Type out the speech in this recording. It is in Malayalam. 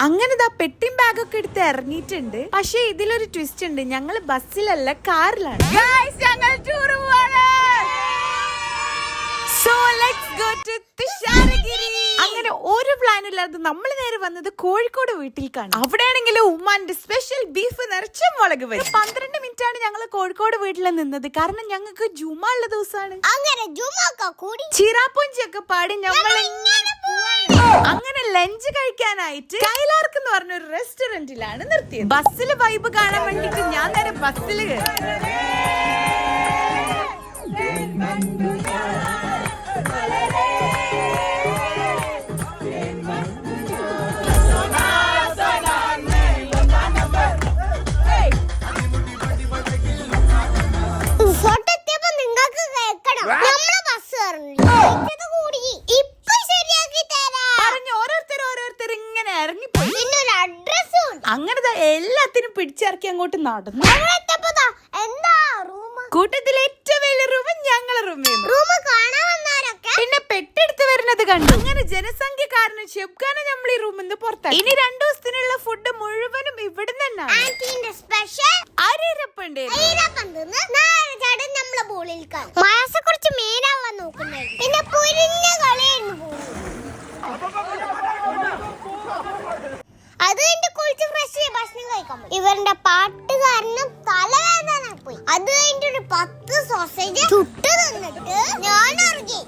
അങ്ങനെ പെട്ടിയും ബാഗൊക്കെ എടുത്ത് ഇറങ്ങിയിട്ടുണ്ട്. പക്ഷെ ഇതിലൊരു ട്വിസ്റ്റ് ഉണ്ട്, ഞങ്ങൾ ബസ്സിലല്ല കാറിലാണ്. അങ്ങനെ ഒരു പ്ലാനും ഇല്ലാതെ നമ്മൾ നേരെ വന്നത് കോഴിക്കോട് വീട്ടിലേക്കാണ്. അവിടെയാണെങ്കിലും ഉമ്മാന്റെ സ്പെഷ്യൽ ബീഫ് നിറച്ച മുളക് വരും. 12 മിനിറ്റ് ആണ് ഞങ്ങൾ കോഴിക്കോട് വീട്ടിൽ നിന്നത്, കാരണം ഞങ്ങൾക്ക് ജുമ ഉള്ള ദിവസമാണ്. ചിറാപ്പൂഞ്ചിയൊക്കെ പാടി ഞങ്ങൾ അങ്ങനെ ലഞ്ച് കഴിക്കാനായിട്ട് കൈലാർക്ക് എന്ന് പറഞ്ഞ ഒരു റെസ്റ്റോറന്റിലാണ് നിർത്തിയത്. ബസ്സിൽ വൈബ് കാണാൻ വേണ്ടിട്ട് ഞാൻ നേരെ ബസ്സിൽ കയറി. അങ്ങനെ എല്ലാത്തിനും പിടിച്ചിറക്കി അങ്ങോട്ട് നടന്നു. കൂട്ടത്തിൽ ഏറ്റവും വലിയ റൂം ഞങ്ങളെ റൂമിൽ പിന്നെ പെട്ടെടുത്ത് വരുന്നത് കണ്ടു. അങ്ങനെ ജനസംഖ്യ കാരണം ഷെബ്ഖാനെ നമ്മൾ ഈ റൂമിൽ നിന്ന് പുറത്താക്കി. ഇനി 2 ദിവസത്തിനുള്ള ഫുഡ് മുഴുവനും ഇവിടെ തന്നെ. ഇവരുടെ പാട്ട് കാരണം തലവേദന പോയി. അത് കഴിഞ്ഞിട്ട് 10 സോസേജ് ചുട്ട് തന്നിട്ട് ഞാൻ ഇറങ്ങി.